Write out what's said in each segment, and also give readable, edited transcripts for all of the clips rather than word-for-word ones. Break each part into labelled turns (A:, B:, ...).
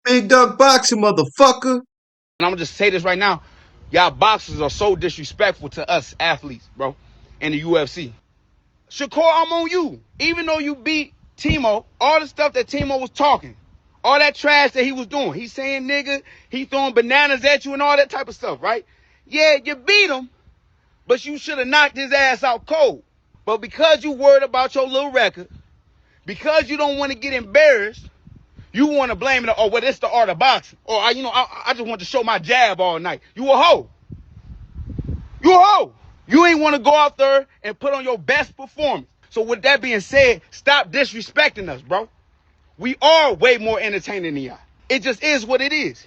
A: Big dog boxing, motherfucker.
B: And I'm gonna just say this right now. Y'all boxers are so disrespectful to us athletes, bro, in the UFC. Shakur, I'm on you. Even though you beat Timo, all the stuff that Timo was talking, all that trash that he was doing, he's saying nigga, he throwing bananas at you and all that type of stuff, right? Yeah, you beat him, but you should have knocked his ass out cold. But because you worried about your little record, because you don't want to get embarrassed, you want to blame it. Oh, well, it's the art of boxing. Or, I just want to show my jab all night. You a hoe. You a hoe. You ain't want to go out there and put on your best performance. So with that being said, stop disrespecting us, bro. We are way more entertaining than y'all. It just is what it is.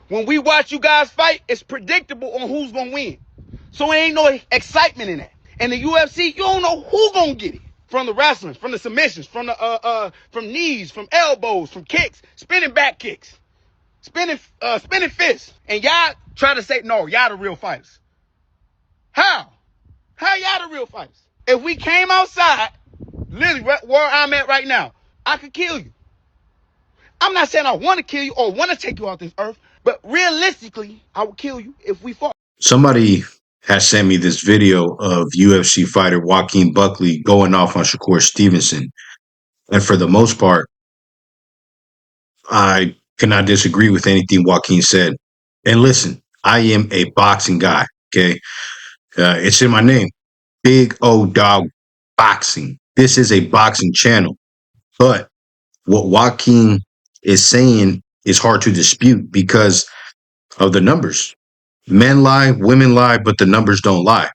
B: When we watch you guys fight, it's predictable on who's going to win. So it ain't no excitement in that. And the UFC, you don't know who going to get it. From the wrestling, from the submissions, from knees, from elbows, from kicks, spinning back kicks, spinning fists. And y'all try to say, no, y'all the real fighters. How? How y'all the real fighters? If we came outside, literally where I'm at right now, I could kill you. I'm not saying I want to kill you or want to take you off this earth, but realistically, I would kill you if we fought.
A: Somebody has sent me this video of UFC fighter Joaqin Buckley going off on Shakur Stevenson. And for the most part, I cannot disagree with anything Joaquin said. And listen, I am a boxing guy, okay? It's in my name. Big O Dog Boxing. This is a boxing channel. But what Joaquin is saying is hard to dispute because of the numbers. Men lie, women lie, but the numbers don't lie.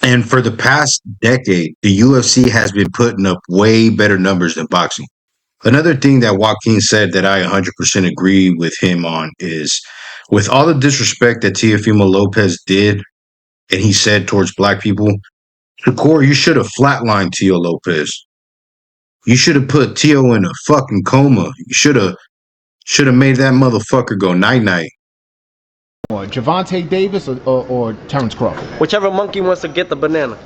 A: And for the past decade, the UFC has been putting up way better numbers than boxing. Another thing that Joaquin said that I 100% agree with him on is with all the disrespect that Teofimo Lopez did and he said towards black people, Shakur, you should have flatlined Teo Lopez. You should have put Teo in a fucking coma. You should have made that motherfucker go night-night.
C: Or Javante Davis or Terrence Crawford.
D: Whichever monkey wants to get the banana.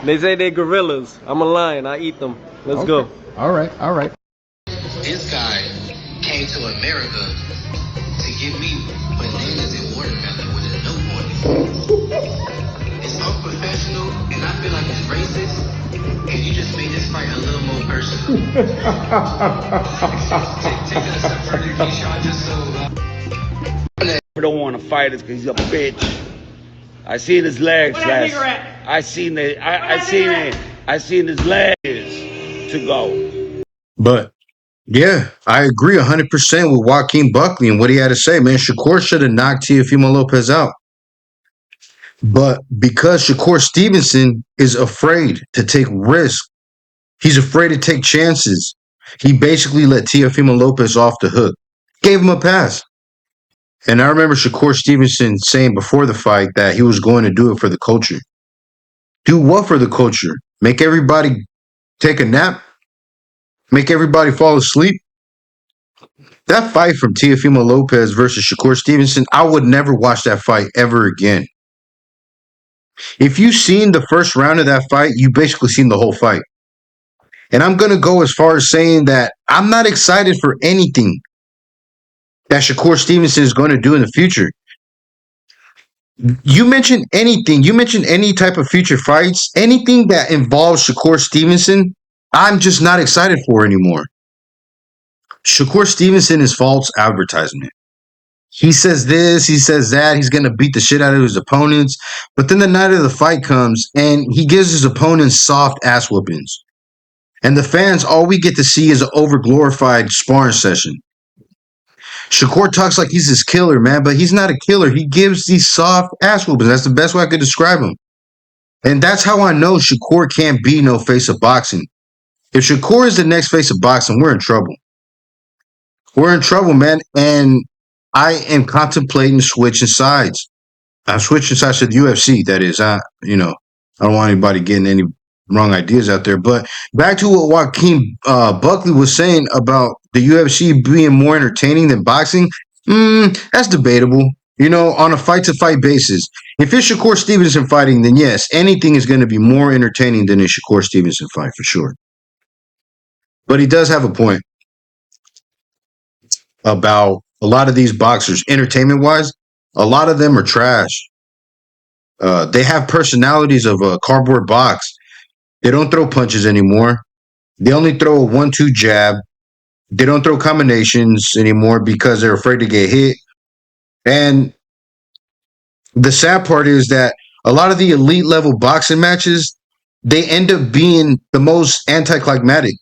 D: They say they're gorillas. I'm a lion. I eat them. Let's go.
C: All right, all right.
E: This guy came to America to give me bananas and watermelon with a note on it. It's unprofessional, and I feel like it's racist, and you just made this fight a little more personal. Take that a step further, Keyshawn, just so...
B: I don't want to fight us because he's a bitch. I seen his legs last. I seen his legs to go.
A: But yeah, I agree 100% with Joaquin Buckley and what he had to say, man. Shakur should have knocked Teofimo Lopez out. But because Shakur Stevenson is afraid to take risks, he's afraid to take chances, he basically let Teofimo Lopez off the hook. Gave him a pass. And I remember Shakur Stevenson saying before the fight that he was going to do it for the culture. Do what for the culture? Make everybody take a nap? Make everybody fall asleep? That fight from Teofimo Lopez versus Shakur Stevenson, I would never watch that fight ever again. If you've seen the first round of that fight, you basically seen the whole fight. And I'm going to go as far as saying that I'm not excited for anything that Shakur Stevenson is going to do in the future. You mentioned anything. You mentioned any type of future fights, anything that involves Shakur Stevenson, I'm just not excited for anymore. Shakur Stevenson is false advertisement. He says this, he says that, he's going to beat the shit out of his opponents. But then the night of the fight comes and he gives his opponents soft ass whoopings. And the fans, all we get to see is an overglorified sparring session. Shakur talks like he's this killer, man, but he's not a killer. He gives these soft ass whoopings. That's the best way I could describe him. And that's how I know Shakur can't be no face of boxing. If Shakur is the next face of boxing, we're in trouble. We're in trouble, man. And I am contemplating switching sides. I'm switching sides to the UFC, that is. I don't want anybody getting any wrong ideas out there. But back to what Joaquin Buckley was saying about the UFC being more entertaining than boxing, that's debatable. On a fight-to-fight basis. If it's Shakur Stevenson fighting, then yes, anything is going to be more entertaining than a Shakur Stevenson fight, for sure. But he does have a point. about a lot of these boxers, entertainment wise. A lot of them are trash. They have personalities of a cardboard box. They don't throw punches anymore. They only throw a 1-2 jab. They don't throw combinations anymore because they're afraid to get hit. And the sad part is that a lot of the elite level boxing matches, they end up being the most anticlimactic.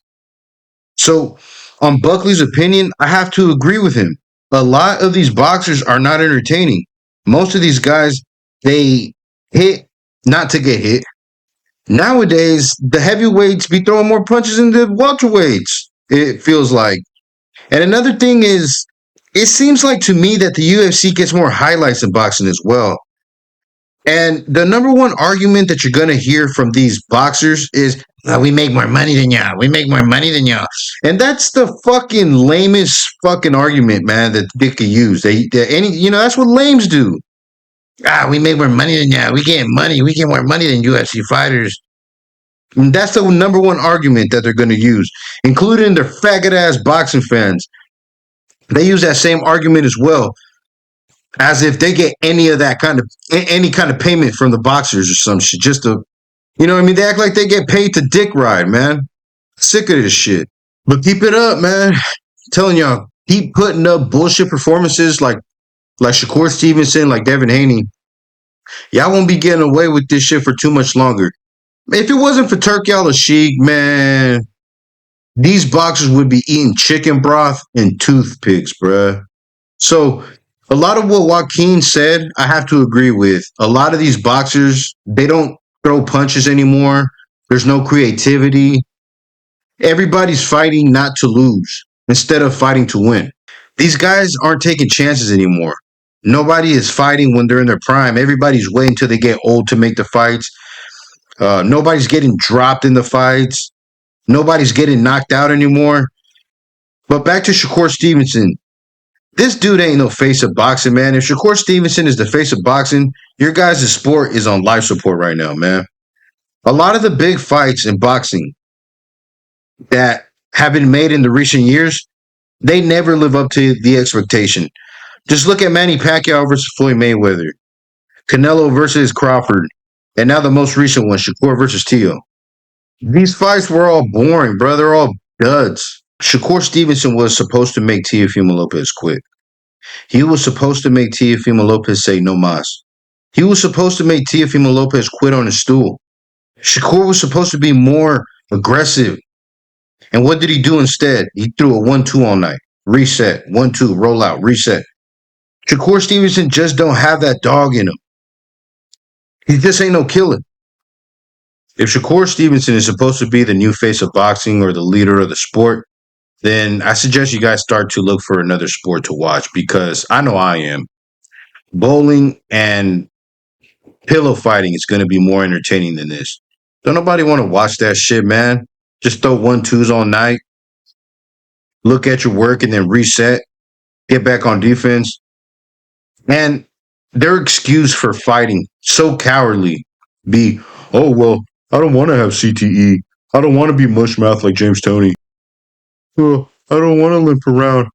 A: So, on Buckley's opinion, I have to agree with him. A lot of these boxers are not entertaining. Most of these guys, they hit not to get hit. Nowadays, the heavyweights be throwing more punches than the welterweights, it feels like. And another thing is, it seems like to me that the UFC gets more highlights than boxing as well. And the number one argument that you're going to hear from these boxers is, we make more money than y'all. We make more money than y'all. And that's the fucking lamest fucking argument, man, that they could use. That's what lames do. We make more money than y'all. We get money. We get more money than UFC fighters. And that's the number one argument that they're going to use, including their faggot ass boxing fans. They use that same argument as well, as if they get any kind of payment from the boxers or some shit. Just to, you know what I mean? They act like they get paid to dick ride, man. Sick of this shit. But keep it up, man. I'm telling y'all, keep putting up bullshit performances like Shakur Stevenson, like Devin Haney. Y'all won't be getting away with this shit for too much longer. If it wasn't for Turki Al-Sheikh, man, these boxers would be eating chicken broth and toothpicks, bruh. So a lot of what Joaquin said, I have to agree with. A lot of these boxers, they don't throw punches anymore. There's no creativity. Everybody's fighting not to lose instead of fighting to win. These guys aren't taking chances anymore. Nobody is fighting when they're in their prime. Everybody's waiting till they get old to make the fights. Nobody's getting dropped in the fights. Nobody's getting knocked out anymore. But back to Shakur Stevenson. This dude ain't no face of boxing, man. If Shakur Stevenson is the face of boxing, your guys' sport is on life support right now, man. A lot of the big fights in boxing that have been made in the recent years, they never live up to the expectation. Just look at Manny Pacquiao versus Floyd Mayweather, Canelo versus Crawford, and now the most recent one, Shakur versus Tio. These fights were all boring, bro. They're all duds. Shakur Stevenson was supposed to make Teofimo Lopez quit. He was supposed to make Teofimo Lopez say no mas. He was supposed to make Teofimo Lopez quit on his stool. Shakur was supposed to be more aggressive. And what did he do instead? He threw a 1-2 all night. Reset. 1-2. Roll out. Reset. Shakur Stevenson just don't have that dog in him. He just ain't no killer. If Shakur Stevenson is supposed to be the new face of boxing or the leader of the sport, then I suggest you guys start to look for another sport to watch, because I know I am. Bowling and pillow fighting is going to be more entertaining than this. Don't nobody want to watch that shit, man. Just throw 1-2s all night. Look at your work and then reset. Get back on defense. And their excuse for fighting, so cowardly, be, oh, well, I don't want to have CTE. I don't want to be mushmouth like James Toney. Well, I don't want to limp around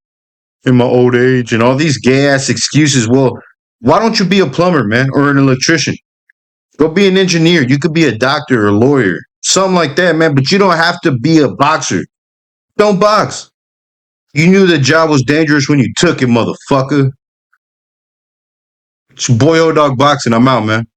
A: in my old age and all these gay ass excuses. Well, why don't you be a plumber, man, or an electrician? Go be an engineer. You could be a doctor or a lawyer, something like that, man. But you don't have to be a boxer. Don't box. You knew the job was dangerous when you took it, motherfucker. It's Boy O Dog Boxing. I'm out, man.